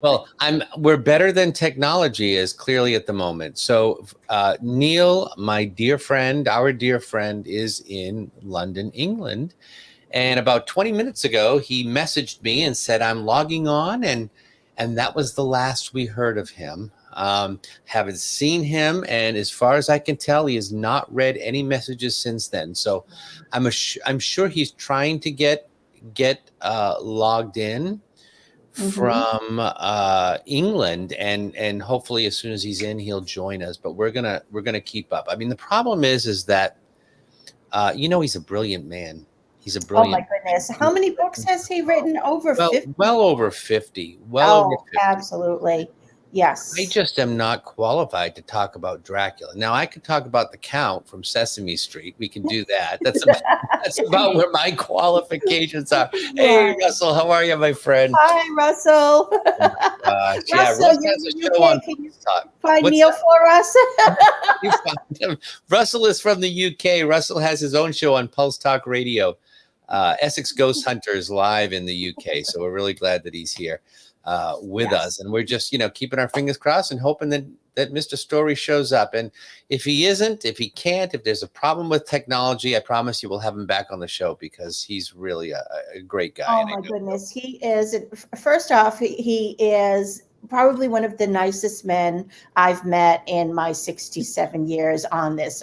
Well, we're better than technology is clearly at the moment. So Neil, my dear friend, our dear friend, is in London, England. And about 20 minutes ago, he messaged me and said, I'm logging on. And that was the last we heard of him. Haven't seen him. And as far as I can tell, he has not read any messages since then. So I'm sure he's trying to get logged in from England, and hopefully as soon as he's in, he'll join us. But we're gonna keep up. I mean, the problem is that he's a brilliant man. He's a Oh my brilliant. goodness. How many books has he written? Over 50? Well over 50. Well over Oh, 50. absolutely. Yes. I just am not qualified to talk about Dracula. Now I could talk about the Count from Sesame Street. We can do that. That's about where my qualifications are. Hey, Russell, how are you, my friend? Hi, Russell. Yeah, Russell, Russ has a show on can you Talk. find Neil for us? You found him. Russell is from the UK. Russell has his own show on Pulse Talk Radio, Essex Ghost Hunters live in the UK. So we're really glad that he's here with us. And we're just, keeping our fingers crossed and hoping that Mr. Storey shows up. And if he isn't, if he can't, if there's a problem with technology, I promise you we'll have him back on the show because he's really a great guy. Oh, my goodness. He is. First off, he is probably one of the nicest men I've met in my 67 years on this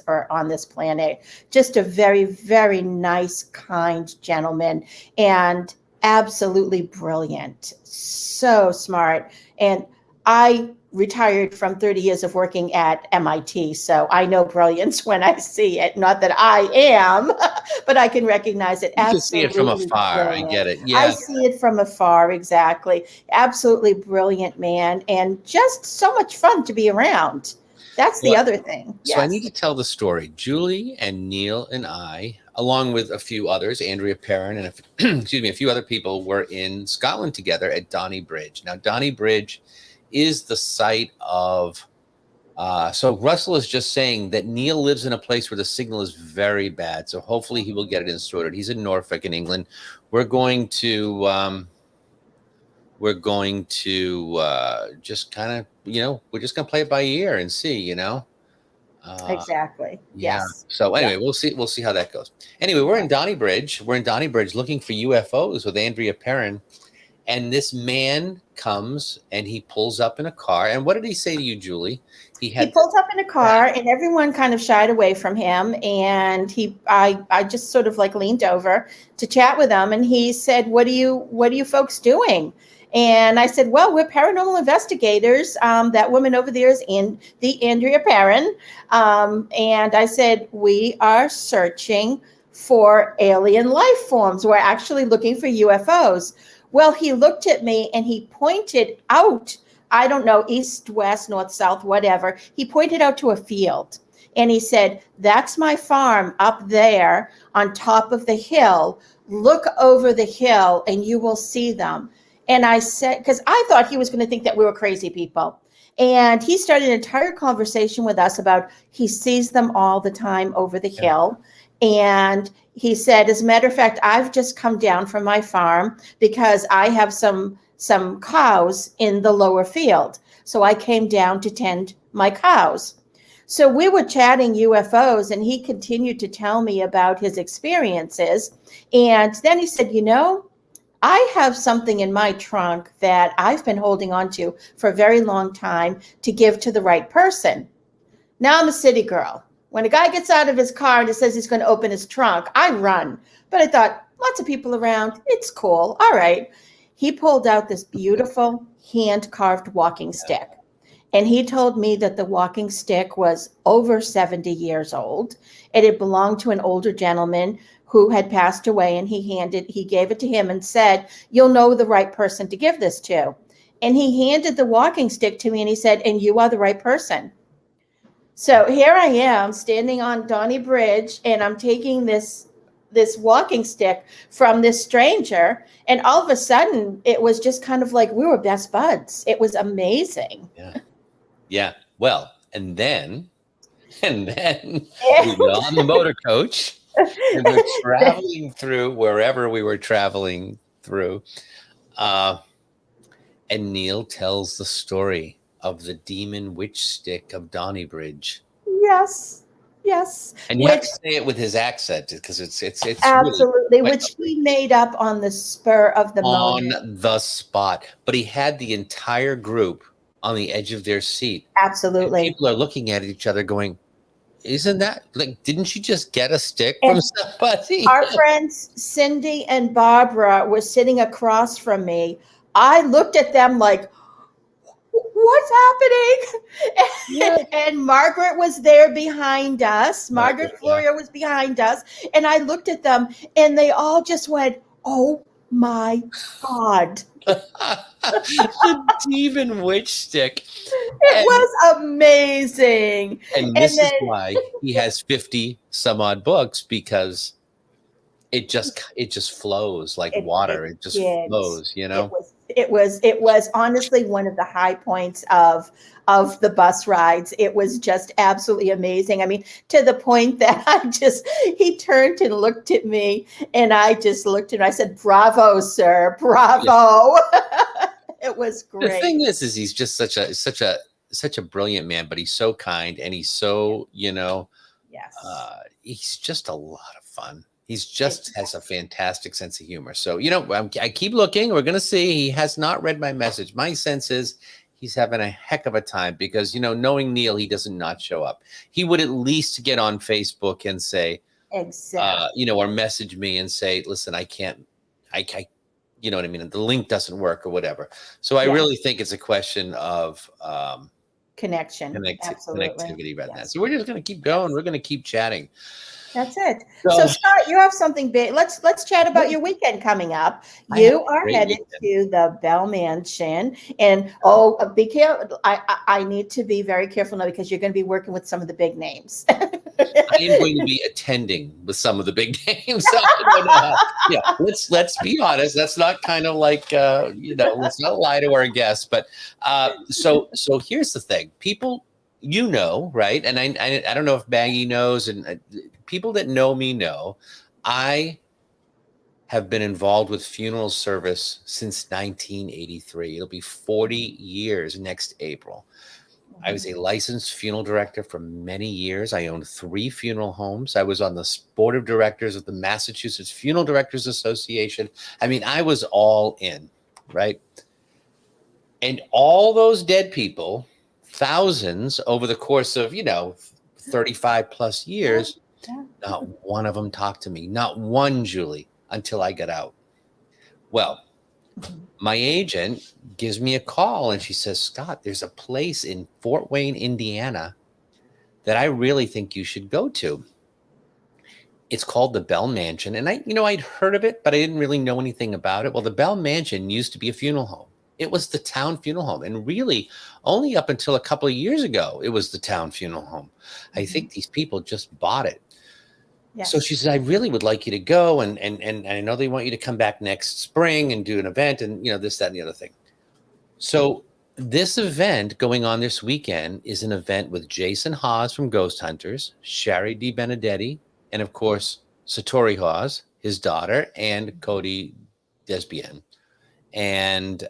planet. Just a very, very nice, kind gentleman and absolutely brilliant. So smart. And I retired from 30 years of working at MIT, so I know brilliance when I see it. Not that I am, but I can recognize it. You can see it from afar. Brilliant. I get it. Yeah, I see it from afar. Exactly. Absolutely brilliant man, and just so much fun to be around. That's the other thing. So I need to tell the story. Julie and Neil and I, along with a few others, Andrea Perrin and a few other people, were in Scotland together at Donnybridge. Now, Donnybridge is the site of so Russell is just saying that Neil lives in a place where the signal is very bad, so hopefully he will get it sorted. He's in Norfolk in England. We're going to just kind of we're just gonna play it by ear and see exactly. Yes. So anyway, we'll see how that goes. Anyway, we're in Donnybridge looking for UFOs with Andrea Perrin. And this man comes and he pulls up in a car. And what did he say to you, Julie? He pulled up in a car and everyone kind of shied away from him. And I just sort of like leaned over to chat with him. And he said, what are you folks doing? And I said, well, we're paranormal investigators. That woman over there is the Andrea Perrin. And I said, we are searching for alien life forms. We're actually looking for UFOs. Well, he looked at me and he pointed out, I don't know, east, west, north, south, whatever. He pointed out to a field and he said, that's my farm up there on top of the hill. Look over the hill and you will see them. And I said, because I thought he was going to think that we were crazy people. And he started an entire conversation with us about he sees them all the time over the hill. And he said, as a matter of fact, I've just come down from my farm because I have some cows in the lower field. So I came down to tend my cows. So we were chatting UFOs and he continued to tell me about his experiences. And then he said, I have something in my trunk that I've been holding on to for a very long time to give to the right person. Now I'm a city girl. When a guy gets out of his car and he says he's going to open his trunk, I run. But I thought, lots of people around. It's cool. All right. He pulled out this beautiful hand-carved walking stick. And he told me that the walking stick was over 70 years old. It had belonged to an older gentleman who had passed away, and he gave it to him and said, you'll know the right person to give this to. And he handed the walking stick to me and he said, and you are the right person. So here I am standing on Donnybridge and I'm taking this walking stick from this stranger. And all of a sudden it was just kind of like we were best buds. It was amazing. Yeah. Well, and then we got on the motor coach and we're traveling through wherever we were traveling through. And Neil tells the story of the demon witch stick of Donnybridge. Yes. Yes. And you have Which to say it with his accent because it's really absolutely, quite which he made up on the spur of the on moment. the spot. But he had the entire group on the edge of their seat. And Absolutely. people are looking at each other going, isn't that like, didn't you just get a stick from And somebody? our friends Cindy and Barbara were sitting across from me. I looked at them like, what's Yeah. happening? And Margaret was there behind us. Margaret Yeah. Florio was behind us. And I looked at them and they all just went, oh my God. The demon witch stick. It was amazing. And And this is then why he has 50 some odd books, because it just flows like it water. It just did. flows, you know? It was honestly one of the high points of the bus rides. It was just absolutely amazing. I mean, to the point that he turned and looked at me and I just looked at him. I said, "Bravo, sir. Bravo." It was The great. thing is he's just such a brilliant man, but he's so kind and he's so, Yes. he's just a lot of fun. He's It- just has a fantastic sense of humor. So, I keep looking. We're going to see. He has not read my message. My sense is he's having a heck of a time because, knowing Neil, he doesn't not show up. He would at least get on Facebook and say, Exactly. or message me and say, listen, I can't, you know what I mean? The link doesn't work or whatever. So I Yeah. really think it's a question of Connection. Absolutely. connectivity right now. Yes. So we're just going to keep going. We're going to keep chatting. That's it. So, So Scott, you have something big. Let's chat about your weekend coming up. I have You a are great headed weekend. to the Bell Mansion, and be careful. I need to be very careful now because you're going to be working with some of the big names. I am going to be attending with some of the big names. So I don't know how, yeah, let's be honest. That's not kind of like let's not lie to our guests. But so here's the thing, people, right? And I don't know if Maggie knows, and people that know me know, I have been involved with funeral service since 1983. It'll be 40 years next April. I was a licensed funeral director for many years. I owned 3 funeral homes. I was on the board of directors of the Massachusetts Funeral Directors Association. I mean, I was all in, right? And all those dead people, thousands over the course of, 35 plus years, not one of them talked to me. Not one, Julie, until I got out. Well, my agent gives me a call and she says, Scott, there's a place in Fort Wayne, Indiana that I really think you should go to. It's called the Bell Mansion. And I'd heard of it, but I didn't really know anything about it. Well, the Bell Mansion used to be a funeral home. It was the town funeral home. And really, only up until a couple of years ago, it was the town funeral home. I think these people just bought it. Yes. So she said, I really would like you to go. And I know they want you to come back next spring and do an event and, this, that, and the other thing. So this event going on this weekend is an event with Jason Hawes from Ghost Hunters, Shari Di Benedetti, and of course, Satori Hawes, his daughter, and Cody Desbian. And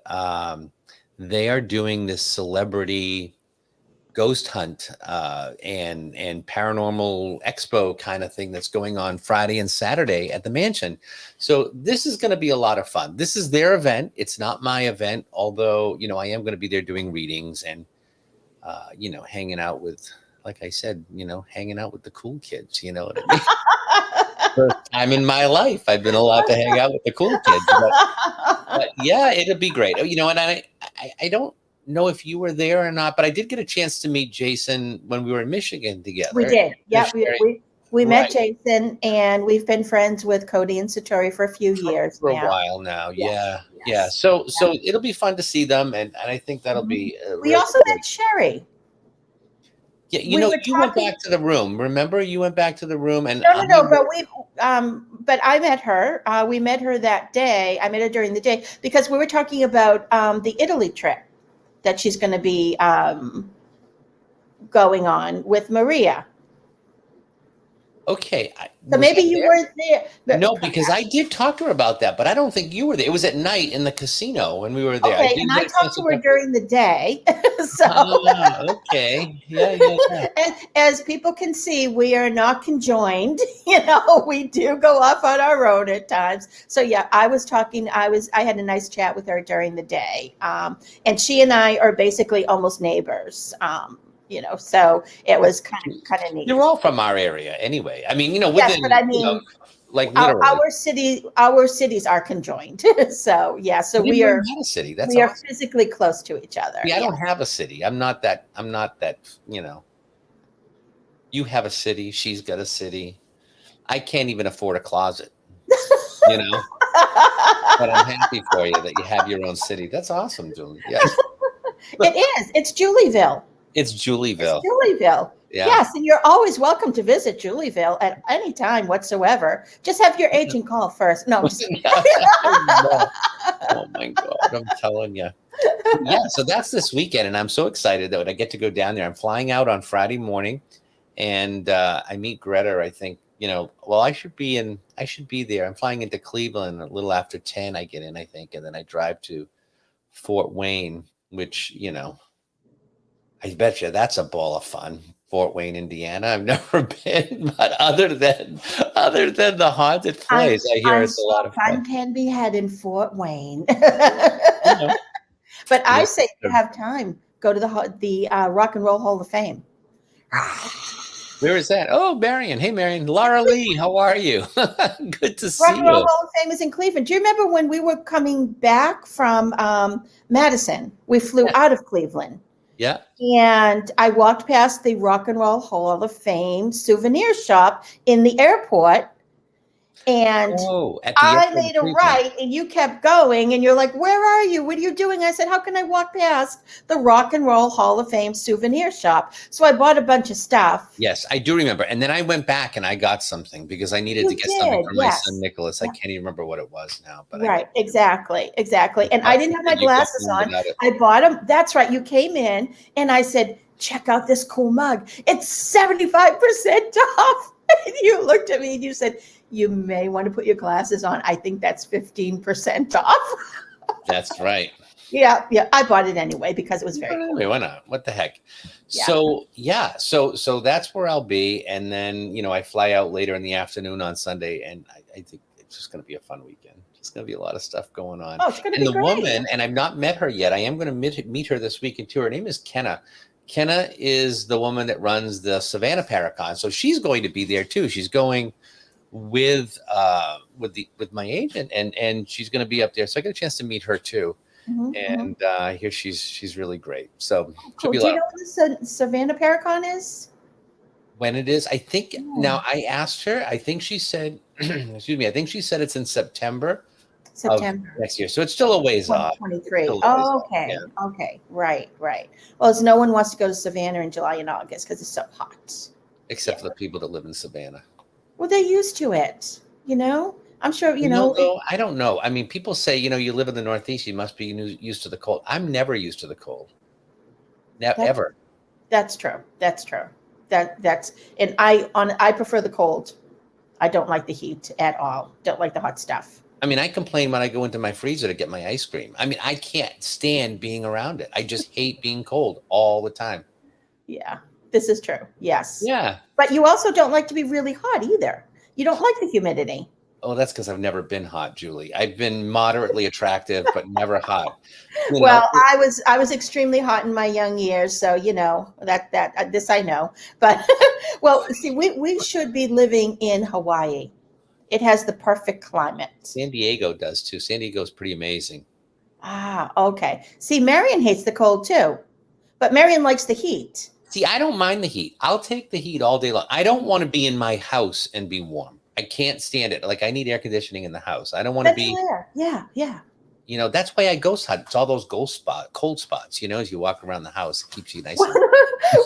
they are doing this celebrity ghost hunt and paranormal expo kind of thing that's going on Friday and Saturday at the mansion. So this is going to be a lot of fun. This is their event. It's not my event, although, I am going to be there doing readings and, hanging out with, like I said, hanging out with the cool kids, you know what I mean? First time in my life I've been allowed to hang out with the cool kids. But yeah, it'll be great. And I don't know if you were there or not, but I did get a chance to meet Jason when we were in Michigan together. We did. Yeah, we met Right. Jason, and we've been friends with Cody and Satori for a few years for now. a while now. Yes, Yeah. yes. So it'll be fun to see them, and I think that'll be We really also great. met Sherry. Yeah, We were you went talking- back to the room. Remember, you went back to the room, and No, but I met her. We met her that day. I met her during the day because we were talking about the Italy trip that she's going to be going on with Maria. Okay. So Was maybe I you there? weren't there. No, because I did talk to her about that, but I don't think you were there. It was at night in the casino when we were there. I Okay, didn't and I get a chance talked to to her talk. during the day. So Ah, okay. Yeah, yeah, yeah. as people can see, we are not conjoined. We do go off on our own at times. So yeah, I had a nice chat with her during the day. And she and I are basically almost neighbors. So it was kind of You're neat. all from our area anyway. I mean, Yes, within, but I mean, like literally. our cities are conjoined. So yeah, so I didn't we know are you had a city. That's we are awesome. physically close to each other. See, I Yeah. don't have a city. I'm not that. You have a city. She's got a city. I can't even afford a closet, you know, but I'm happy for you that you have your own city. That's awesome, Julie. Yeah. It is. It's Julieville. It's It's Julieville. Julieville. Yeah. Yes, and you're always welcome to visit Julieville at any time whatsoever. Just have your agent call first. No, I'm just Yeah, I know. Oh my God, I'm telling you. Yeah, so that's this weekend, and I'm so excited that I get to go down there. I'm flying out on Friday morning, and I meet Greta. I think well, I should be there. I'm flying into Cleveland a little after 10. I get in, I think, and then I drive to Fort Wayne, which I bet you that's a ball of fun. Fort Wayne, Indiana. I've never been, but other than the haunted I'm place, I hear I'm it's a lot sure of fun. fun can be had in Fort Wayne. You know, But I this say is if you true. have time, go to the Rock and Roll Hall of Fame. Where is that? Oh, Marion. Hey, Marion. Laura Lee, how are you? Good to Rock see and Roll you. Hall of Fame is in Cleveland. Do you remember when we were coming back from Madison? We flew Yeah. out of Cleveland. Yeah. And I walked past the Rock and Roll Hall of Fame souvenir shop in the airport. And Oh, at the I airport in made a Cleveland. right and you kept going and you're like, where are you? What are you doing? I said, how can I walk past the Rock and Roll Hall of Fame souvenir shop? So I bought a bunch of stuff. Yes, I do remember. And then I went back and I got something because I needed to You get something did, for my son yes. Nicholas. I Yeah. can't even remember what it was now, but I did. Right, exactly. And I God didn't have my forbid you go glasses home on. without it. I bought them. That's right. You came in and I said, check out this cool mug. It's 75% off. And you looked at me and you said, you may want to put your glasses on. I think that's 15% off. That's right. Yeah, I bought it anyway because it was But very cool. anyway, why not? What the heck? Yeah. So yeah, so that's where I'll be, and then I fly out later in the afternoon on Sunday, and I think it's just going to be a fun weekend. It's going to be a lot of stuff going on. Oh, it's going to And be the great. woman, and I've not met her yet. I am going to meet her this weekend too. Her name is Kenna. Kenna is the woman that runs the Savannah Paracon, so she's going to be there too. She's going with my agent, and she's going to be up there. So I get a chance to meet her too. And I hear she's really great. So should Cool. be a Do you lot know of when the Savannah Paracon is? when it is. I think Yeah. now I asked her. I think she said, excuse me. I think she said it's in September of September next year. So it's still a ways off. It's 2023. still a ways Oh, off. Yeah, okay. Right. Well, it's no one wants to go to Savannah in July and August because it's so hot. except for the people that live in Savannah. Well, they're used to it, I'm sure, Though, I don't know. I mean, people say, you live in the Northeast, you must be used to the cold. I'm never used to the cold. Never, that, ever. that's true. And I prefer the cold. I don't like the heat at all. Don't like the hot stuff. I mean, I complain when I go into my freezer to get my ice cream. I mean, I can't stand being around it. I just hate being cold all the time. Yeah, this is true. Yes. Yeah. But you also don't like to be really hot either. You don't like the humidity. Oh, that's because I've never been hot, Julie. I've been moderately attractive, but never hot. Well, I was extremely hot in my young years, so that this I know. But well, see, we should be living in Hawaii. It has the perfect climate. San Diego does too. San Diego's pretty amazing. Ah, okay. See, Marion hates the cold too, but Marion likes the heat. See, I don't mind the heat. I'll take the heat all day long. I don't want to be in my house and be warm. I can't stand it. Like I need air conditioning in the house. I don't want to That's be. fair. Yeah. That's why I ghost hunt. It's all those cold spots. As you walk around the house, it keeps you nice.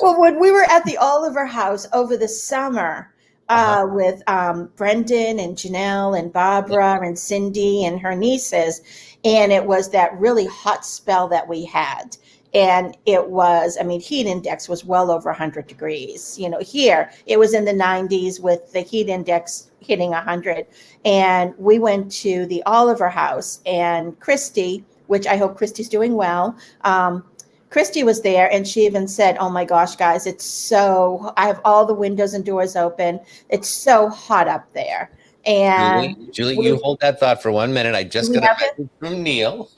Well, when we were at the Oliver House over the summer with Brendan and Janelle and Barbara and Cindy and her nieces, and it was that really hot spell that we had. And it was, I mean, heat index was well over 100 degrees. Here it was in the 90s with the heat index hitting 100. And we went to the Oliver House, and Christy, which I hope Christy's doing well. Christy was there, and she even said, "Oh my gosh, guys, I have all the windows and doors open. It's so hot up there." And Julie, you hold that thought for 1 minute. I just got a message from Neil.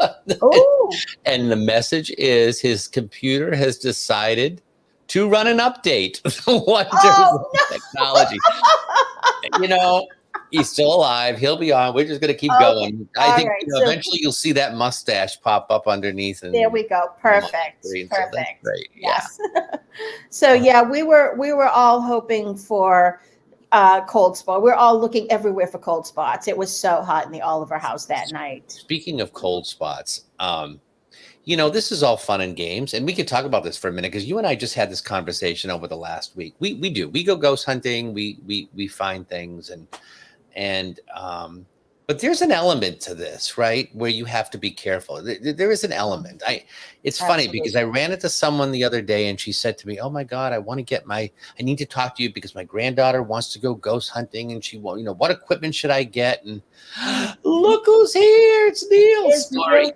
Oh. And the message is his computer has decided to run an update. Wonders of technology. He's still alive. He'll be on. We're just going to keep going. I think eventually you'll see that mustache pop up underneath. And there we go. Perfect. Perfect. So great. Yes. Yeah. So we were all hoping for cold spot. We're all looking everywhere for cold spots. It was so hot in the Oliver House that night. Speaking of cold spots, this is all fun and games, and we could talk about this for a minute because you and I just had this conversation over the last week. We go ghost hunting. We find things but there's an element to this, right? Where you have to be careful. There is an element. It's funny because I ran into someone the other day and she said to me, "Oh my God, I need to talk to you because my granddaughter wants to go ghost hunting and what equipment should I get?" And look who's here. It's Neil. Storey.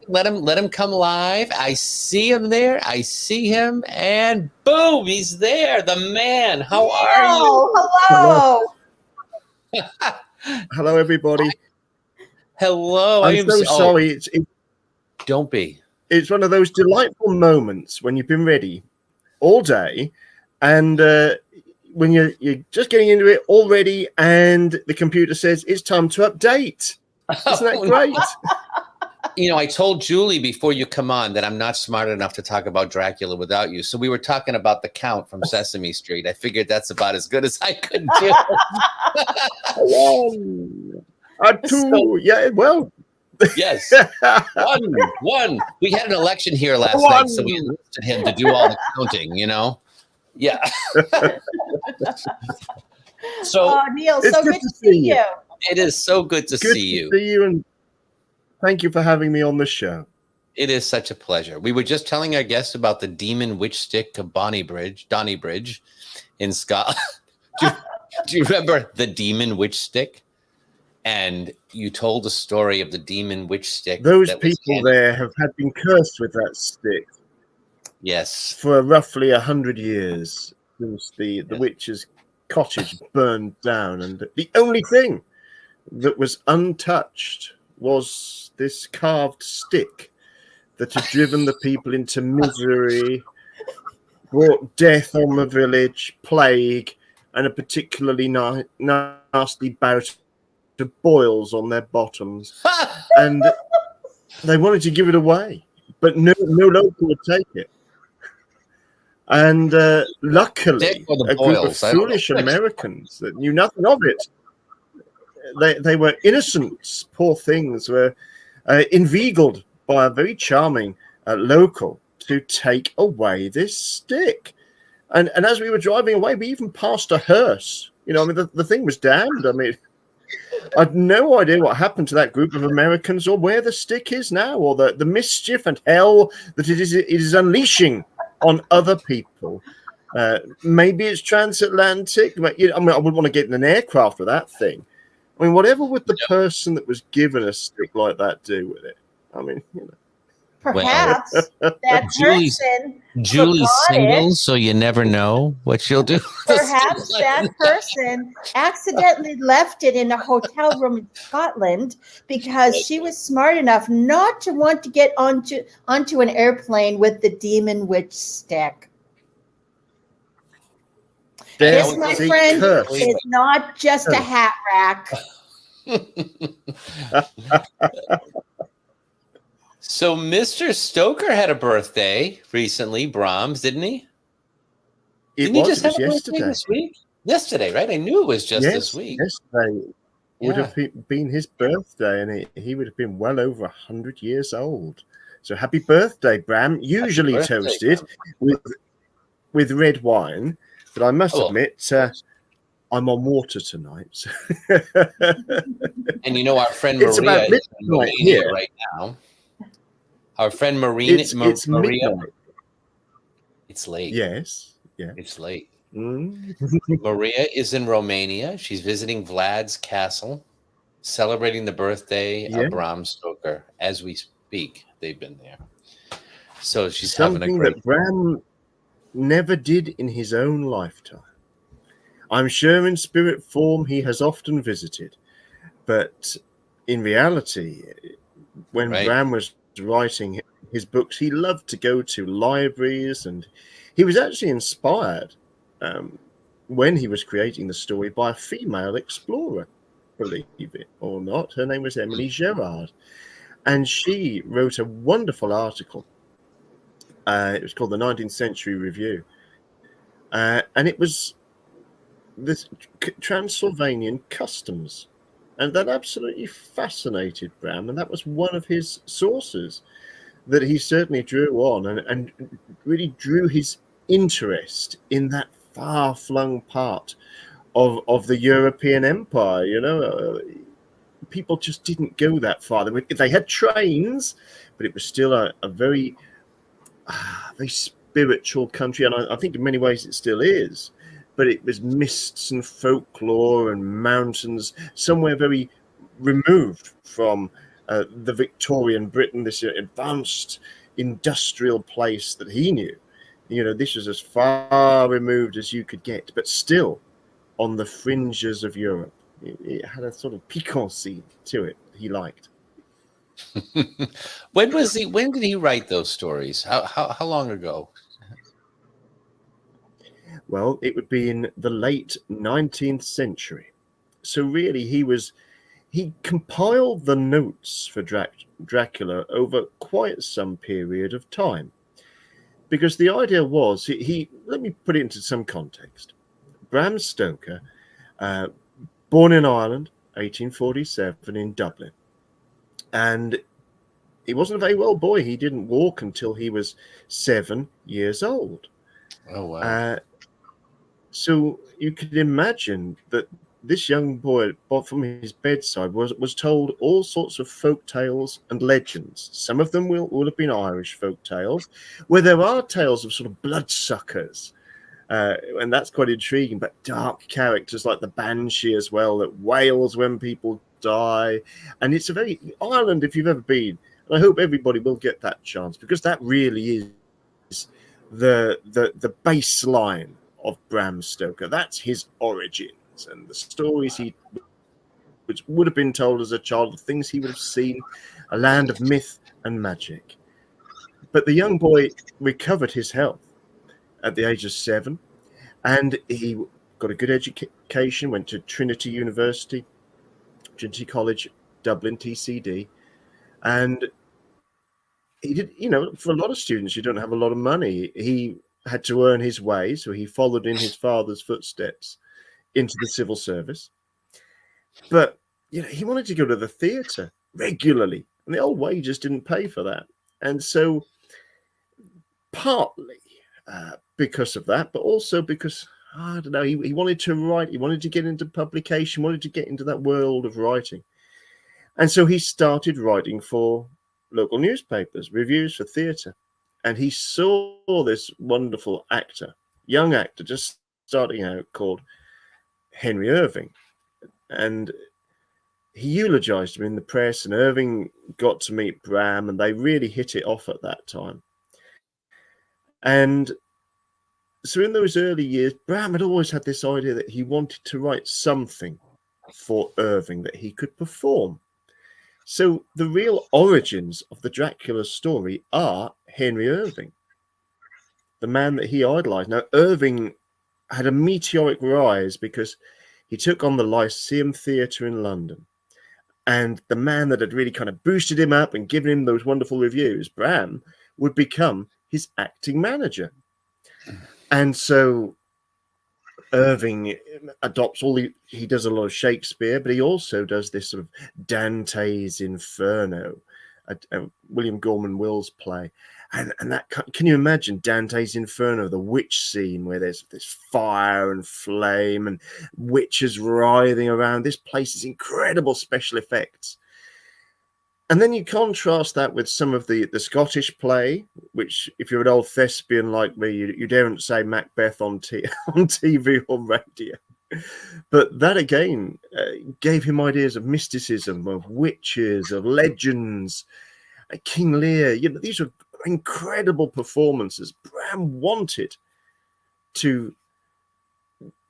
Let him come live. I see him there. I see him and boom, he's there. The man. How are you? Hello. Hello, everybody. Hello. I'm so sorry. Don't be. It's one of those delightful moments when you've been ready all day, and when you're just getting into it already, and the computer says it's time to update. Isn't that great? I told Julie before you come on that I'm not smart enough to talk about Dracula without you. So we were talking about the Count from Sesame Street. I figured that's about as good as I could do. Yeah, well. Yes. One. We had an election here last night, so we enlisted him to do all the counting, Yeah. So, Neil, so good to see you. It is so good to see you. Good to see you, and thank you for having me on the show. It is such a pleasure. We were just telling our guests about the demon witch stick of Donnybridge in Scotland. Do you remember the demon witch stick? And you told the story of the demon witch stick. Those people there have been cursed with that stick. Yes. For roughly 100 years since the witch's cottage burned down. And the only thing that was untouched was this carved stick that had driven the people into misery, brought death on the village, plague, and a particularly nasty bout of boils on their bottoms. And they wanted to give it away, but no local would take it. And luckily, a group of foolish Americans that knew nothing of it, they were innocents, poor things, were inveigled by a very charming local to take away this stick. And as we were driving away, we even passed a hearse. The thing was damned. I'd no idea what happened to that group of Americans or where the stick is now, or the mischief and hell that it is unleashing on other people. Maybe it's transatlantic. I wouldn't want to get in an aircraft with that thing. Whatever would the person that was given a stick like that do with it? Perhaps that Julie's single, so you never know what she'll do. Perhaps that person accidentally left it in a hotel room in Scotland because she was smart enough not to want to get onto an airplane with the demon witch stick. This, my friend, is not just a hat rack. So Mr. Stoker had a birthday recently, Brahms, didn't he? It was yesterday. This week? Yesterday, right? I knew it was just this week. Yesterday would have been his birthday, and he would have been well over 100 years old. So happy birthday, Bram. Usually toasted with red wine, but I must admit, I'm on water tonight. And our friend Maria is in Romania right now. Our friend Maria. It's midnight. It's late. Yes. Yeah. It's late. Mm. Maria is in Romania. She's visiting Vlad's castle, celebrating the birthday of Bram Stoker. As we speak, they've been there. So she's having a great... that Bram never did in his own lifetime. I'm sure in spirit form he has often visited, but in reality, when Bram was writing his books, he loved to go to libraries, and he was actually inspired when he was creating the story by a female explorer, believe it or not. Her name was Emily Gerard, and she wrote a wonderful article. It was called the 19th Century Review, and it was this Transylvanian customs, and that absolutely fascinated Bram, and that was one of his sources that he certainly drew on, and really drew his interest in that far-flung part of the European Empire. You know, people just didn't go that far. They had trains, but it was still a very spiritual country, and I think in many ways it still is. But it was mists and folklore and mountains, somewhere very removed from the Victorian Britain, this advanced industrial place that he knew. You know, this was as far removed as you could get, but still on the fringes of Europe. It had a sort of piquancy to it he liked. When did he write those stories? How long ago? Well, it would be in the late 19th century. So really, he compiled the notes for Dracula over quite some period of time. Because the idea was, let me put it into some context. Bram Stoker, born in Ireland, 1847 in Dublin. And he wasn't a very well boy. He didn't walk until he was 7 years old. Oh, wow. So you could imagine that this young boy, from his bedside, was told all sorts of folk tales and legends. Some of them will have been Irish folk tales, where there are tales of sort of bloodsuckers, and that's quite intriguing, but dark characters like the Banshee as well, that wails when people die. And it's a very... Ireland, if you've ever been, and I hope everybody will get that chance, because that really is the baseline of Bram Stoker. That's his origins, and the stories which would have been told as a child, the things he would have seen, a land of myth and magic. But the young boy recovered his health at the age of 7, and he got a good education, went to Trinity College, Dublin, TCD, and he did, for a lot of students, you don't have a lot of money. He had to earn his way, so he followed in his father's footsteps into the civil service. But he wanted to go to the theatre regularly, and the old wages didn't pay for that. And so partly because of that, but also because, I don't know, he wanted to write, he wanted to get into publication, wanted to get into that world of writing. And so he started writing for local newspapers, reviews for theatre. And he saw this wonderful young actor, just starting out, called Henry Irving. And he eulogized him in the press, and Irving got to meet Bram, and they really hit it off at that time. And so in those early years, Bram had always had this idea that he wanted to write something for Irving that he could perform. So the real origins of the Dracula story are Henry Irving, the man that he idolized. Now, Irving had a meteoric rise because he took on the Lyceum Theatre in London. And the man that had really kind of boosted him up and given him those wonderful reviews, Bram, would become his acting manager. And so Irving adopts he does a lot of Shakespeare, but he also does this sort of Dante's Inferno, William Gorman Will's play. And that, can you imagine Dante's Inferno, the witch scene where there's this fire and flame and witches writhing around? This place is incredible special effects. And then you contrast that with some of the Scottish play, which, if you're an old thespian like me, you daren't say Macbeth on TV or radio. But that again gave him ideas of mysticism, of witches, of legends. King Lear, these were incredible performances. Bram wanted to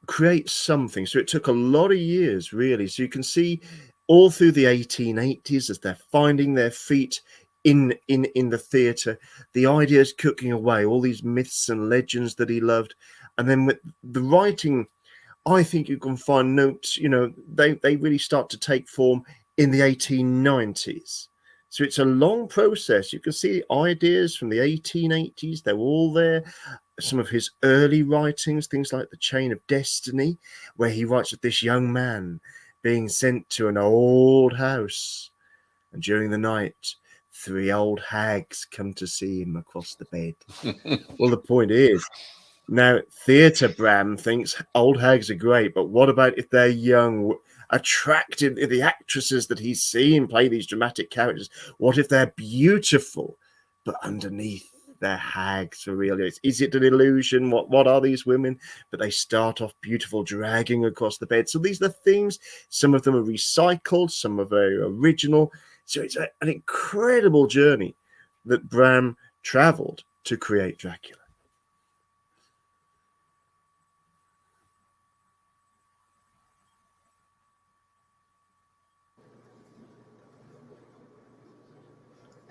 create something, so it took a lot of years, really. So you can see all through the 1880s, as they're finding their feet in the theatre, the ideas cooking away, all these myths and legends that he loved. And then with the writing, I think you can find notes, they really start to take form in the 1890s. So it's a long process. You can see ideas from the 1880s, they're all there. Some of his early writings, things like The Chain of Destiny, where he writes of this young man being sent to an old house, and during the night, 3 old hags come to see him across the bed. Well, the point is, now theatre Bram thinks old hags are great, but what about if they're young, attractive, the actresses that he's seen play these dramatic characters? What if they're beautiful, but underneath they're hags for real? Is it an illusion? What are these women? But they start off beautiful, dragging across the bed. So these are the themes. Some of them are recycled, some are very original. So it's an incredible journey that Bram traveled to create Dracula.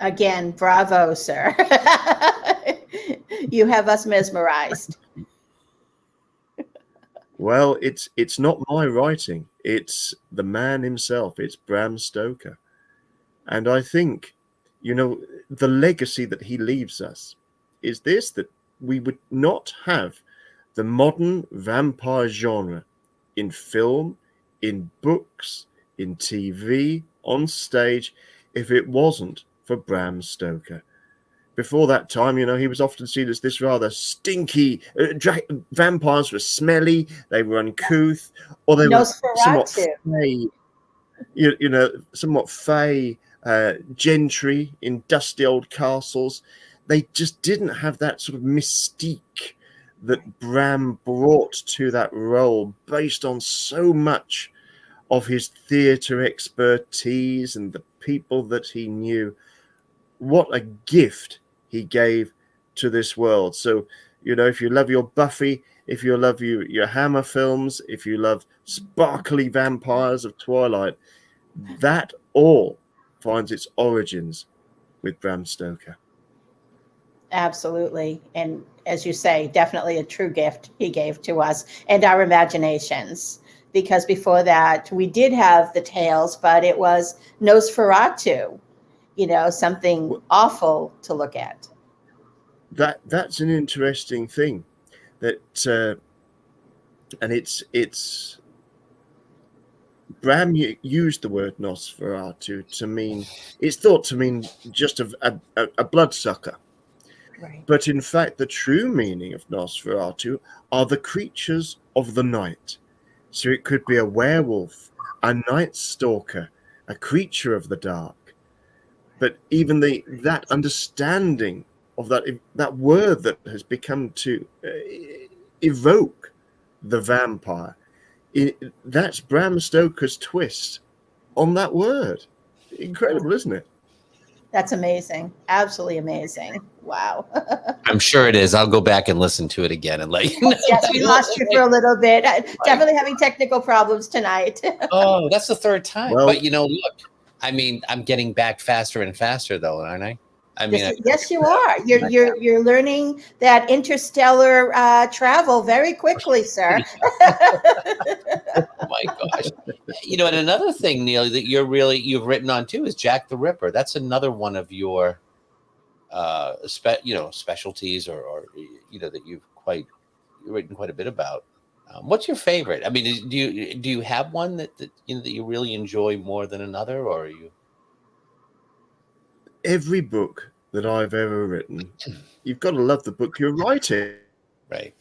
Again, bravo, sir. You have us mesmerized. Well, it's not my writing. It's the man himself. It's Bram Stoker. And I think, the legacy that he leaves us is this, that we would not have the modern vampire genre in film, in books, in TV, on stage, if it wasn't for Bram Stoker. Before that time, he was often seen as this rather stinky. Vampires were smelly, they were uncouth, or they were somewhat fey, somewhat fey gentry in dusty old castles. They just didn't have that sort of mystique that Bram brought to that role, based on so much of his theatre expertise and the people that he knew. What a gift he gave to this world. So, if you love your Buffy, if you love your Hammer films, if you love sparkly vampires of Twilight, that all finds its origins with Bram Stoker. Absolutely. And as you say, definitely a true gift he gave to us and our imaginations. Because before that, we did have the tales, but it was Nosferatu. Something awful to look at. That's an interesting thing, that and it's Bram used the word Nosferatu to mean, it's thought to mean just a bloodsucker. Right. But in fact, the true meaning of Nosferatu are the creatures of the night. So it could be a werewolf, a night stalker, a creature of the dark. But even that understanding of that word that has become to evoke the vampire, that's Bram Stoker's twist on that word. Incredible, isn't it? That's amazing. Absolutely amazing. Wow. I'm sure it is. I'll go back and listen to it again and let you know. Yes, we lost you for a little bit. Definitely having technical problems tonight. Oh, that's the third time. Well, but look, I'm getting back faster and faster, though, aren't I? Yes, you are. You're learning that interstellar travel very quickly, sir. Oh my gosh! And another thing, Neil, that you've written on too is Jack the Ripper. That's another one of your specialties, or that you've written quite a bit about. What's your favorite? I mean, do you have one that you really enjoy more than another, or are you? Every book that I've ever written, you've got to love the book you're writing. Right.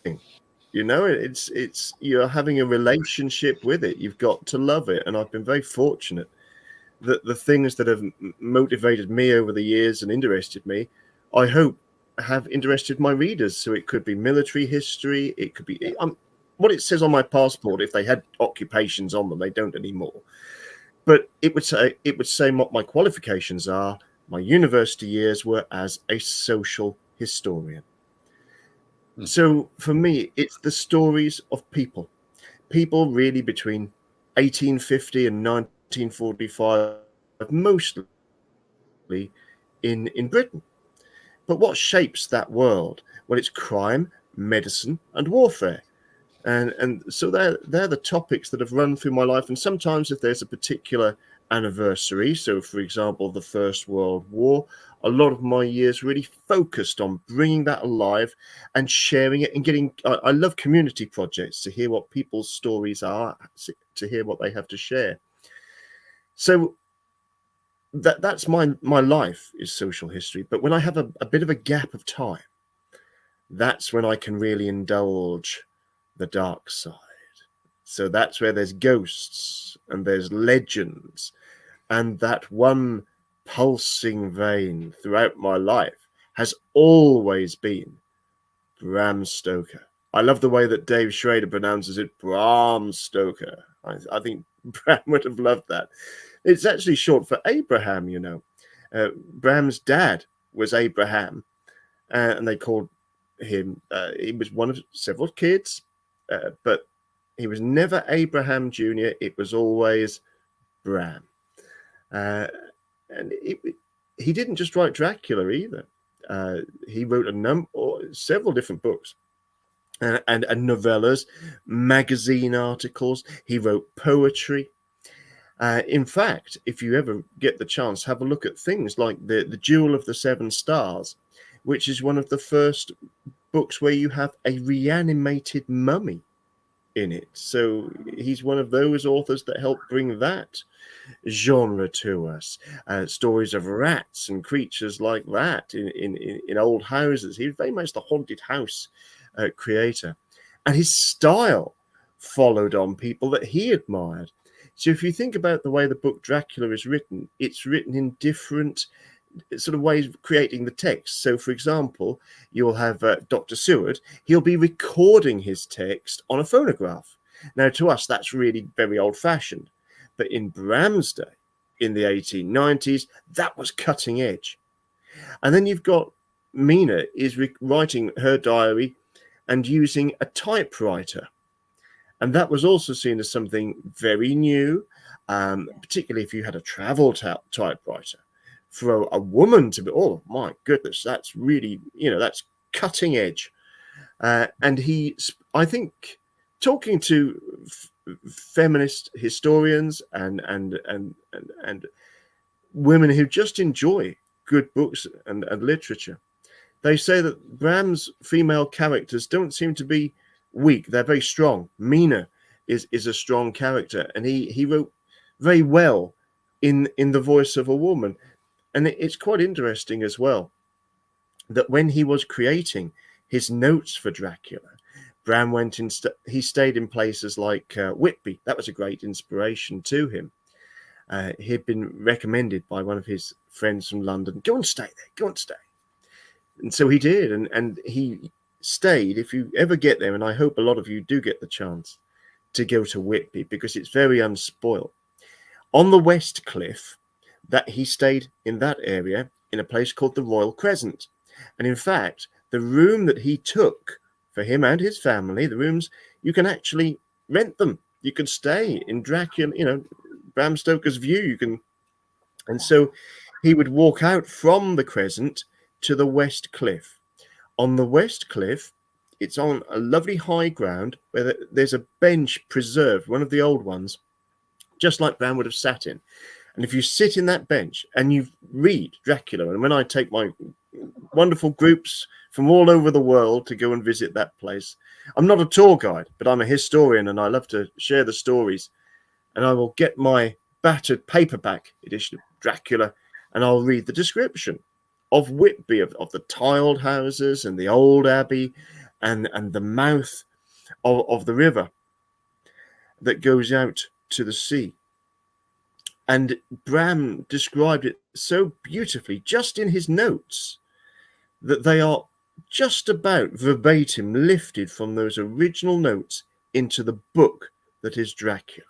It's you're having a relationship with it. You've got to love it. And I've been very fortunate the things that have motivated me over the years and interested me, I hope have interested my readers. So it could be military history, it could be what it says on my passport. If they had occupations on them, they don't anymore. But it would say what my qualifications are. My university years were as a social historian. So for me, it's the stories of people really between 1850 and 1945, mostly in Britain. But what shapes that world? Well, it's crime, medicine, and warfare. And so they're the topics that have run through my life. And sometimes if there's a particular anniversary, so for example, the First World War, a lot of my years really focused on bringing that alive and sharing it and getting, I love community projects, to hear what people's stories are, to hear what they have to share. So that's my life is social history. But when I have a bit of a gap of time, that's when I can really indulge the dark side. So that's where there's ghosts and there's legends, and that one pulsing vein throughout my life has always been Bram Stoker. I love the way that Dave Schrader pronounces it, Bram Stoker. I think Bram would have loved that. It's actually short for Abraham, you know. Bram's dad was Abraham, and they called him, he was one of several kids, but he was never Abraham Jr. It was always Bram. And he didn't just write Dracula either. He wrote several different books and novellas, magazine articles. He wrote poetry. In fact, if you ever get the chance, have a look at things like the Jewel of the Seven Stars, which is one of the first books where you have a reanimated mummy in it. So he's one of those authors that helped bring that genre to us. Stories of rats and creatures like that in old houses. He was very much the haunted house creator. And his style followed on people that he admired. So if you think about the way the book Dracula is written, it's written in different sort of ways of creating the text. So, for example, you'll have Dr. Seward. He'll be recording his text on a phonograph. Now, to us, that's really very old-fashioned. But in Bram's day, in the 1890s, that was cutting edge. And then you've got Mina is writing her diary and using a typewriter. And that was also seen as something very new, particularly if you had a travel typewriter. For a woman to be, oh my goodness, that's really, that's cutting edge. And I think, talking to feminist historians and women who just enjoy good books and literature, they say that Bram's female characters don't seem to be weak. They're very strong. Mina is a strong character, and he wrote very well in the voice of a woman. And it's quite interesting as well that when he was creating his notes for Dracula, Bram he stayed in places like Whitby. That was a great inspiration to him. He'd been recommended by one of his friends from London, go and stay there, go and stay. And so he did, and he stayed. If you ever get there, and I hope a lot of you do get the chance to go to Whitby, because it's very unspoiled. On the West Cliff, that he stayed in that area in a place called the Royal Crescent. And in fact, the room that he took for him and his family, the rooms, you can actually rent them. You can stay in Dracula, Bram Stoker's view. And so he would walk out from the Crescent to the West Cliff. On the West Cliff, it's on a lovely high ground where there's a bench preserved, one of the old ones, just like Bram would have sat in. And if you sit in that bench and you read Dracula, and when I take my wonderful groups from all over the world to go and visit that place, I'm not a tour guide, but I'm a historian, and I love to share the stories. And I will get my battered paperback edition of Dracula, and I'll read the description of Whitby, of the tiled houses and the old abbey and the mouth of the river that goes out to the sea. And Bram described it so beautifully just in his notes that they are just about verbatim lifted from those original notes into the book that is Dracula.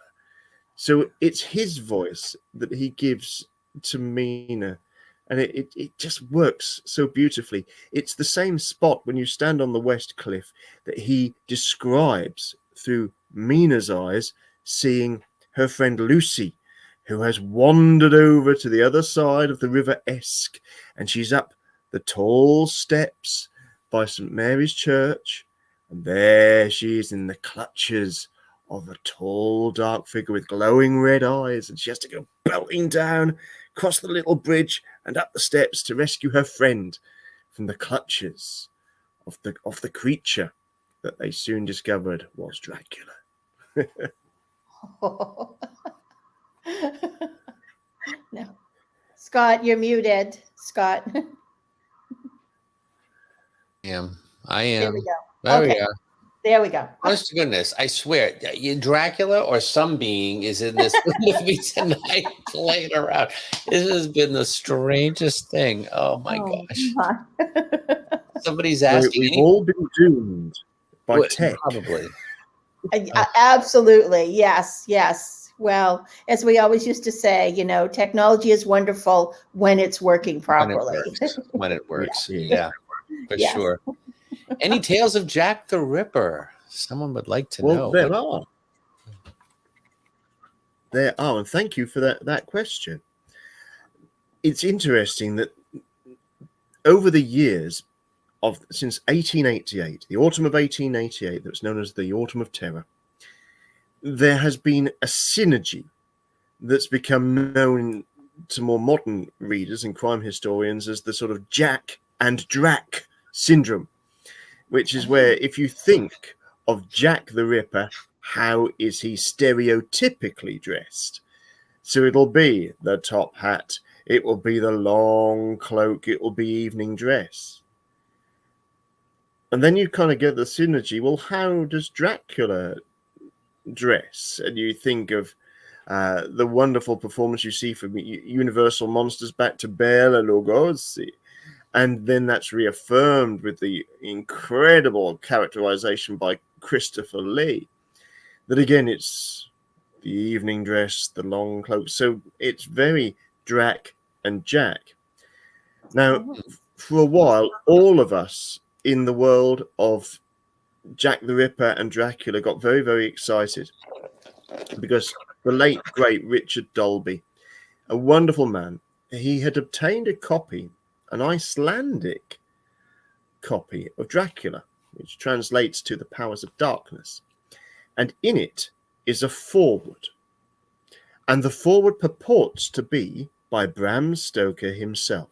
So it's his voice that he gives to Mina, and it just works so beautifully. It's the same spot when you stand on the West Cliff that he describes through Mina's eyes, seeing her friend Lucy, who has wandered over to the other side of the River Esk, and she's up the tall steps by St. Mary's Church, and there she is in the clutches of a tall, dark figure with glowing red eyes, and she has to go belting down, cross the little bridge, and up the steps to rescue her friend from the clutches of the creature that they soon discovered was Dracula. No, Scott, you're muted. Scott. I am. There we go. There Okay. we are. There we go. Honest to goodness, I swear, Dracula or some being is in this with me tonight playing around. This has been the strangest thing. Oh my gosh. Somebody's asking. We've all been doomed by tech. Probably. Absolutely. Yes. Yes. Well, as we always used to say, technology is wonderful when it's working properly. When it works. Yeah, for sure. Any tales of Jack the Ripper? Someone would like to know. There are. There are, and thank you for that question. It's interesting that over the years since 1888, the autumn of 1888, that's known as the Autumn of Terror, there has been a synergy that's become known to more modern readers and crime historians as the sort of Jack and Drac syndrome, which is where if you think of Jack the Ripper, how is he stereotypically dressed? So it'll be the top hat, it will be the long cloak, it will be evening dress. And then you kind of get the synergy, well, how does Dracula dress? And you think of the wonderful performance you see from Universal Monsters back to Bela Lugosi. And then that's reaffirmed with the incredible characterization by Christopher Lee. That again, it's the evening dress, the long cloak. So it's very Drac and Jack. Now, for a while, all of us in the world of Jack the Ripper and Dracula got very, very excited because the late, great Richard Dolby, a wonderful man, he had obtained a copy, an Icelandic copy of Dracula, which translates to The Powers of Darkness. And in it is a foreword. And the foreword purports to be by Bram Stoker himself,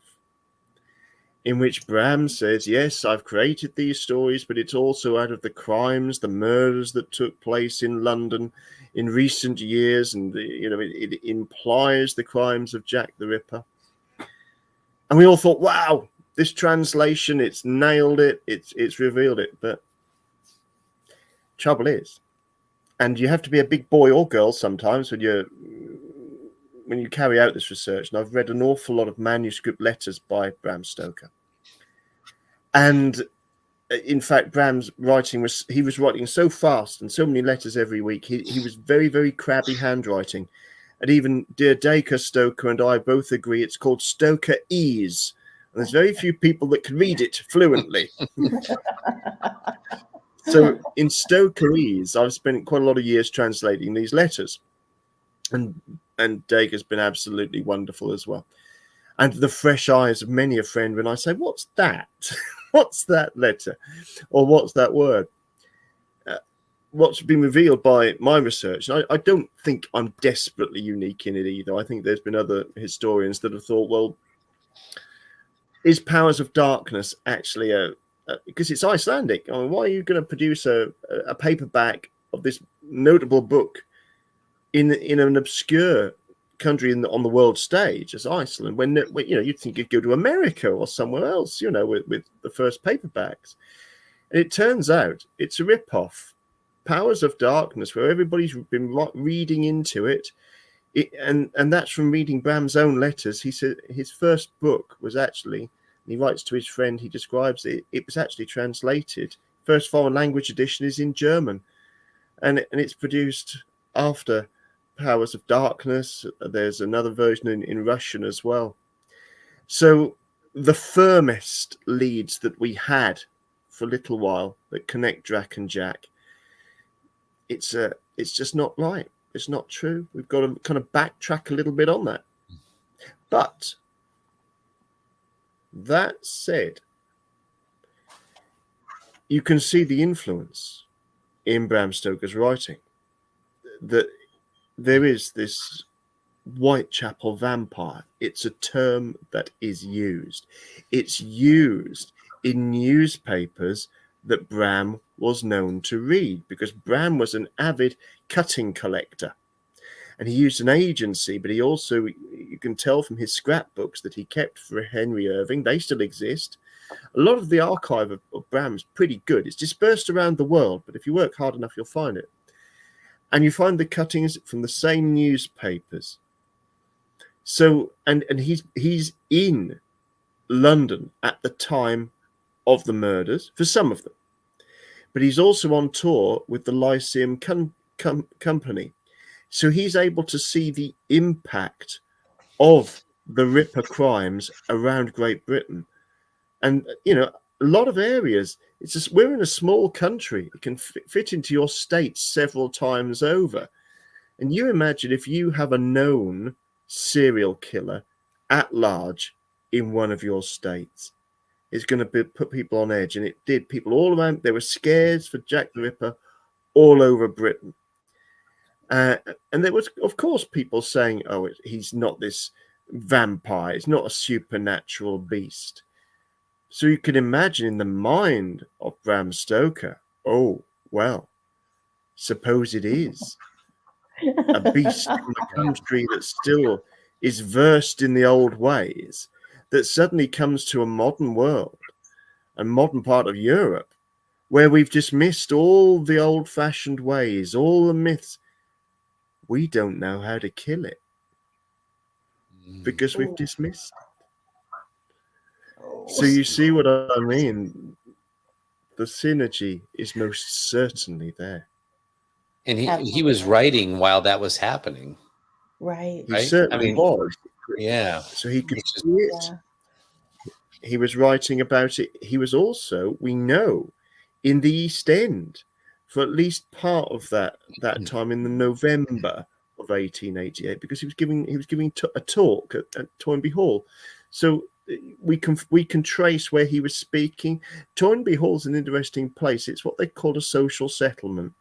in which Bram says, yes, I've created these stories, but it's also out of the crimes, the murders that took place in London in recent years. And, it implies the crimes of Jack the Ripper. And we all thought, wow, this translation, it's nailed it. It's revealed it. But trouble is, and you have to be a big boy or girl sometimes when you carry out this research. And I've read an awful lot of manuscript letters by Bram Stoker. And in fact, Bram's writing was writing so fast and so many letters every week. He was very, very crabby handwriting. And even dear Dacre Stoker and I both agree it's called Stoker-ese. And there's very few people that can read it fluently. So in Stoker-ese, I've spent quite a lot of years translating these letters. And Dacre's been absolutely wonderful as well. And the fresh eyes of many a friend when I say, what's that? What's that letter? Or what's that word? What's been revealed by my research, and I don't think I'm desperately unique in it either. I think there's been other historians that have thought, well, is Powers of Darkness actually because it's Icelandic? I mean, why are you going to produce a paperback of this notable book in an obscure country on the world stage as Iceland, when you'd think you'd go to America or somewhere else, with the first paperbacks? And it turns out it's a rip-off. Powers of Darkness, where everybody's been reading into it, And that's from reading Bram's own letters. He said his first book was actually, he writes to his friend, he describes it, it was actually translated. First foreign language edition is in German, and it's produced after Powers of Darkness. There's another version in Russian as well. So the firmest leads that we had for a little while that connect Drac and Jack, it's just not right. It's not true. We've got to kind of backtrack a little bit on that. But that said, you can see the influence in Bram Stoker's writing, that there is this Whitechapel vampire. It's a term that is used. It's used in newspapers that Bram was known to read, because Bram was an avid cutting collector, and he used an agency, but he also, you can tell from his scrapbooks that he kept for Henry Irving. They still exist. A lot of the archive of Bram's pretty good. It's dispersed around the world, but if you work hard enough, you'll find it. And you find the cuttings from the same newspapers. So, and he's in London at the time of the murders, for some of them. But he's also on tour with the Lyceum Company. So he's able to see the impact of the Ripper crimes around Great Britain. And, you know, a lot of areas, it's just, we're in a small country. It can fit into your state several times over. And you imagine if you have a known serial killer at large in one of your states, it's going to put people on edge. And it did. People all around, there were scares for Jack the Ripper all over Britain. And there was, of course, people saying, oh, he's not this vampire. It's not a supernatural beast. So you can imagine in the mind of Bram Stoker, oh, well, suppose it is a beast from a country that still is versed in the old ways, that suddenly comes to a modern world, a modern part of Europe, where we've dismissed all the old-fashioned ways, all the myths. We don't know how to kill it because we've dismissed it. So you see what I mean? The synergy is most certainly there. And he was writing while that was happening. Right. He certainly was. Yeah. So he could see it. Yeah. He was writing about it. He was also, we know, in the East End for at least part of that time in the November of 1888, because he was giving a talk at Toynbee Hall. So we can trace where he was speaking. Toynbee Hall's an interesting place. It's what they called a social settlement,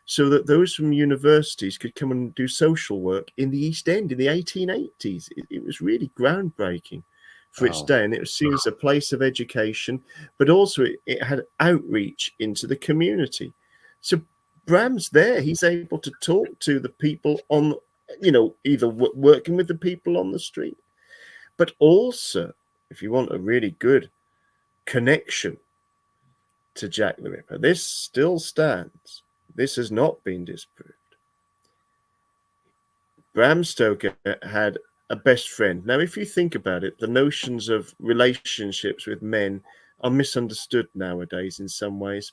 so that those from universities could come and do social work in the East End in the 1880s. It was really groundbreaking for its day, and it was seen as a place of education, but also it had outreach into the community. So Bram's there. He's able to talk to the people on, either working with the people on the street, but also, if you want a really good connection to Jack the Ripper, this still stands. This has not been disproved. Bram Stoker had a best friend. Now, if you think about it, the notions of relationships with men are misunderstood nowadays in some ways.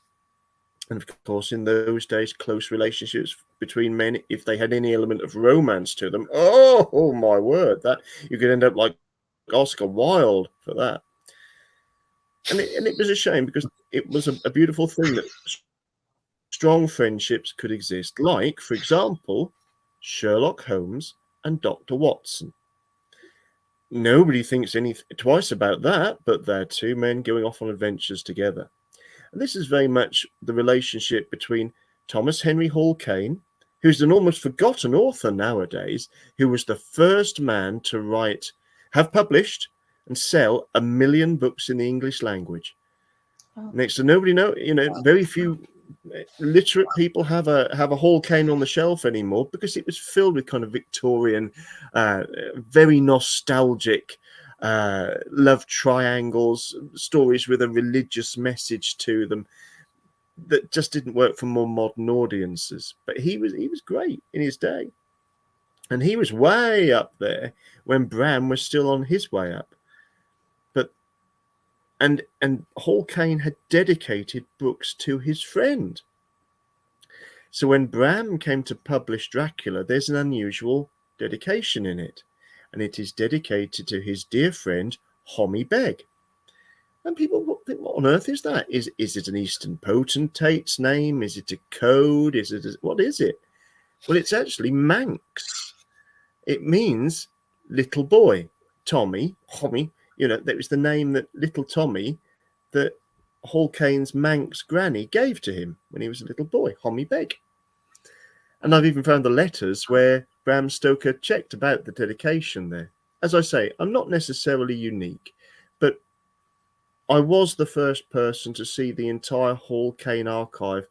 And of course, in those days, close relationships between men, if they had any element of romance to them, oh my word, that you could end up like Oscar Wilde for that. And it was a shame, because it was a beautiful thing that strong friendships could exist, like, for example, Sherlock Holmes and Dr. Watson. Nobody thinks twice about that, but they're two men going off on adventures together. And this is very much the relationship between Thomas Henry Hall Caine, who's an almost forgotten author nowadays, who was the first man to have published and sell 1 million books in the English language. Next to nobody very few literate people have a Hall Caine on the shelf anymore, because it was filled with kind of Victorian, very nostalgic love triangles, stories with a religious message to them that just didn't work for more modern audiences. But he was great in his day. And he was way up there when Bram was still on his way up. But and Hall Caine had dedicated books to his friend. So when Bram came to publish Dracula, there's an unusual dedication in it. And it is dedicated to his dear friend, Hommy Beg. And people think, what on earth is that? Is it an Eastern potentate's name? Is it a code? What is it? Well, it's actually Manx. It means little boy. Tommy, Hommy, that was the name that little Tommy, that Hall Caine's Manx granny gave to him when he was a little boy, Hommy Beg. And I've even found the letters where Bram Stoker checked about the dedication there. As I say, I'm not necessarily unique, but I was the first person to see the entire Hall Caine archive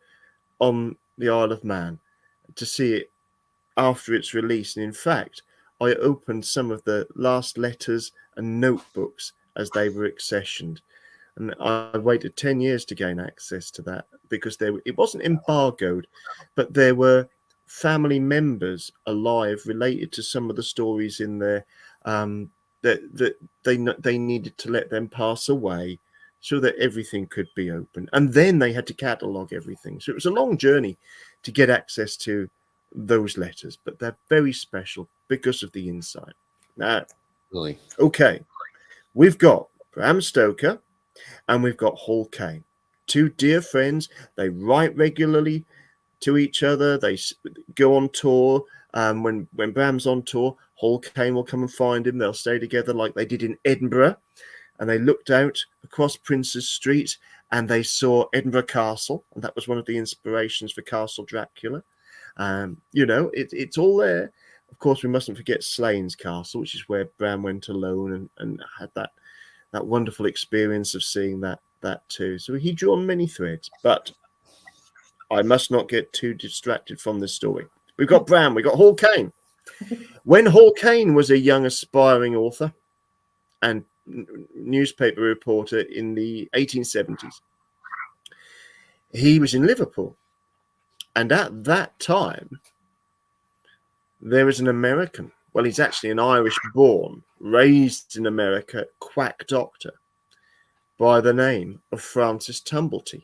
on the Isle of Man, to see it after its release. And in fact, I opened some of the last letters and notebooks as they were accessioned. And I waited 10 years to gain access to that, because it wasn't embargoed, but there were family members alive related to some of the stories in there, that they needed to let them pass away so that everything could be open. And then they had to catalogue everything. So it was a long journey to get access to those letters, but they're very special because of the insight. Now, really? Okay, we've got Bram Stoker and we've got Hall Caine, two dear friends. They write regularly to each other. They go on tour. When Bram's on tour, Hall Caine will come and find him. They'll stay together like they did in Edinburgh. And they looked out across Princes Street and they saw Edinburgh Castle. And that was one of the inspirations for Castle Dracula. It's all there. Of course, we mustn't forget Slane's Castle, which is where Bram went alone and had that wonderful experience of seeing that too. So he drew on many threads. But I must not get too distracted from this story. We've got Bram, we've got Hall Caine. When Hall Caine was a young aspiring author and newspaper reporter in the 1870s, he was in Liverpool. And at that time, there was an American, well, he's actually an Irish-born, raised in America, quack doctor by the name of Francis Tumblety,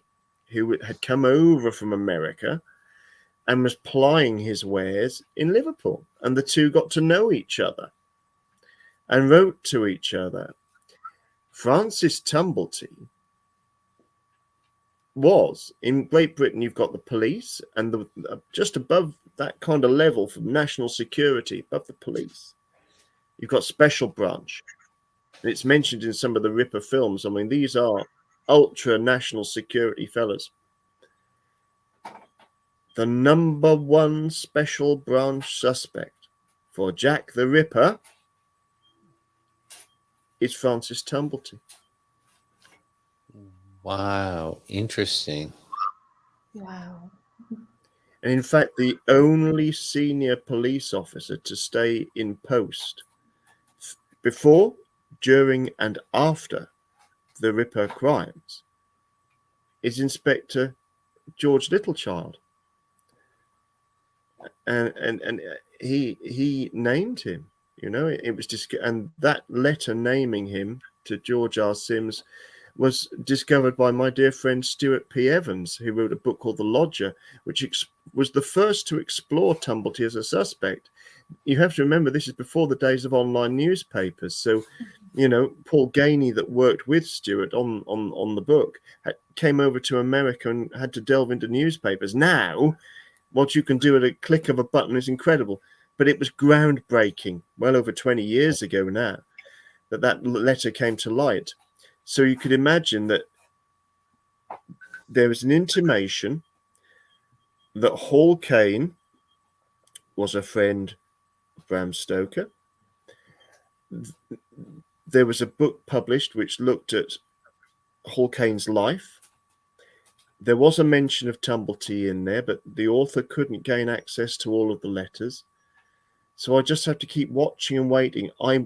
who had come over from America and was plying his wares in Liverpool. And the two got to know each other and wrote to each other. Francis Tumblety was, in Great Britain, you've got the police, and just above that kind of level from national security, above the police, you've got special branch. And it's mentioned in some of the Ripper films. I mean, these are ultra national security fellas. The number one special branch suspect for Jack the Ripper is Francis Tumblety. Wow, interesting. Wow. And in fact, the only senior police officer to stay in post before, during, and after the Ripper crimes is Inspector George Littlechild. And he named him, it was just, and that letter naming him to George R. Sims was discovered by my dear friend Stuart P. Evans, who wrote a book called The Lodger, which was the first to explore Tumblety as a suspect. You have to remember, this is before the days of online newspapers. So, Paul Gainey, that worked with Stuart on the book, came over to America and had to delve into newspapers. Now, what you can do at a click of a button is incredible. But it was groundbreaking, well over 20 years ago now, that letter came to light. So you could imagine that there was an intimation that Hall Caine was a friend of Bram Stoker. There was a book published which looked at Hall Caine's life. There was a mention of Tumblety in there, but the author couldn't gain access to all of the letters. So I just have to keep watching and waiting. I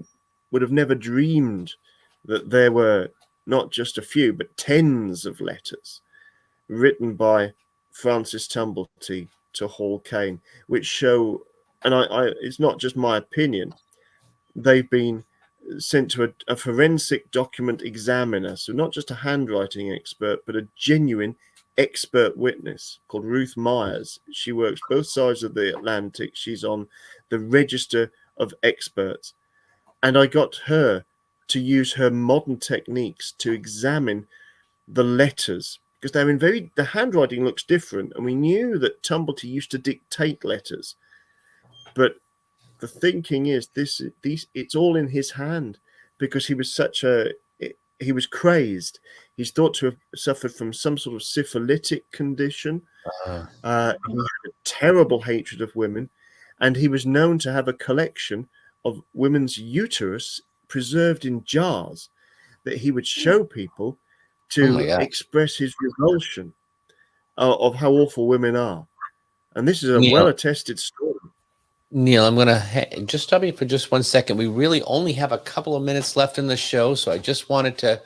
would have never dreamed that there were not just a few, but tens of letters written by Francis Tumblety to Hall Caine, which show and it's not just my opinion, they've been sent to a forensic document examiner, so not just a handwriting expert, but a genuine expert witness called Ruth Myers. She works both sides of the Atlantic. She's on the register of experts, and I got her to use her modern techniques to examine the letters, because the handwriting looks different, and we knew that Tumblety used to dictate letters, but the thinking is it's all in his hand, because he was crazed. He's thought to have suffered from some sort of syphilitic condition. He had a terrible hatred of women, and he was known to have a collection of women's uterus preserved in jars that he would show people to express his revulsion of how awful women are. And this is a well-attested story. Neil, I'm going to just stop you for just 1 second. We really only have a couple of minutes left in the show, so I just wanted to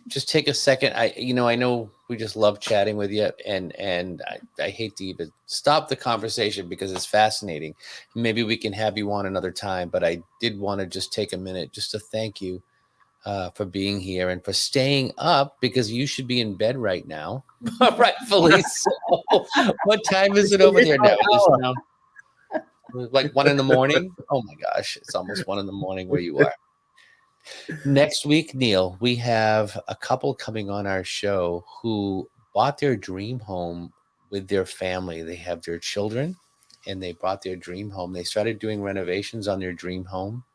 just take a second. I know we just love chatting with you, and I hate to even stop the conversation because it's fascinating. Maybe we can have you on another time, but I did want to just take a minute just to thank you for being here and for staying up, because you should be in bed right now, rightfully so. What time is it over there now? Now like 1 a.m? Oh my gosh, it's almost 1 a.m. where you are. Next week, Neil, we have a couple coming on our show who bought their dream home with their family. They have their children, and they bought their dream home. They started doing renovations on their dream home,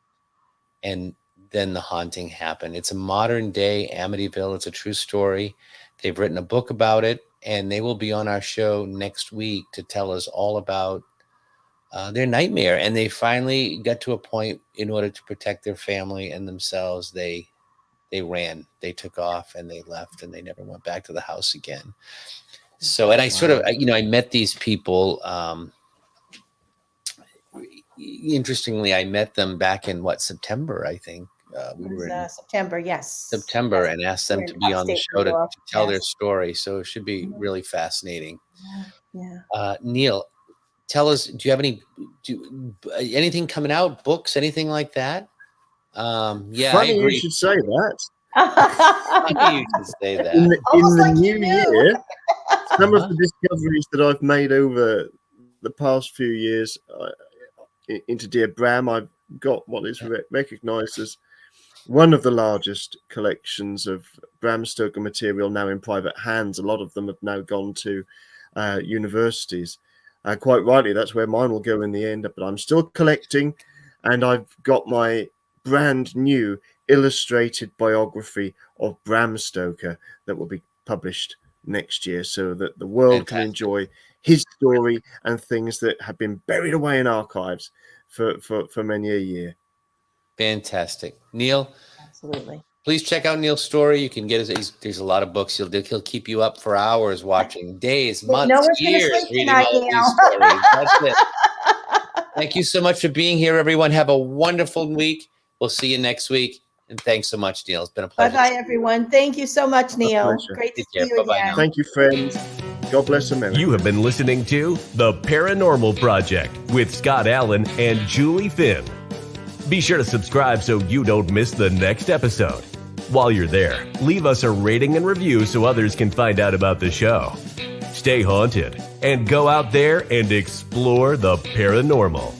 and then the haunting happened. It's a modern day Amityville. It's a true story. They've written a book about it, and they will be on our show next week to tell us all about their nightmare. And they finally got to a point, in order to protect their family and themselves, they ran, they took off, and they left, and they never went back to the house again. So, and I sort of, I met these people. Interestingly, I met them back in September, I think. We were in September, yes. September, and asked them to be on the show to tell their story. So it should be really fascinating. Yeah. Neil, tell us, do you have anything coming out, books, anything like that? Yeah, funny I agree. You should say that. Funny you should say that. In the new year, some of the discoveries that I've made over the past few years into Dear Bram, I've got what is recognized as one of the largest collections of Bram Stoker material now in private hands. A lot of them have now gone to universities. Quite rightly, that's where mine will go in the end, but I'm still collecting, and I've got my brand new illustrated biography of Bram Stoker that will be published next year, so that the world can enjoy his story and things that have been buried away in archives for many a year. Fantastic. Neil, absolutely. Please check out Neil's story. You can get there's a lot of books. He'll keep you up for hours, watching days, months, years, reading all these stories. That's it. Thank you so much for being here, everyone. Have a wonderful week. We'll see you next week. And thanks so much, Neil. It's been a pleasure. Bye-bye, everyone. Thank you so much, Neil. Great to see you again. Thank you, friends. God bless America. You have been listening to The Paranormal Project with Scott Allen and Julie Finn. Be sure to subscribe so you don't miss the next episode. While you're there, leave us a rating and review so others can find out about the show. Stay haunted and go out there and explore the paranormal.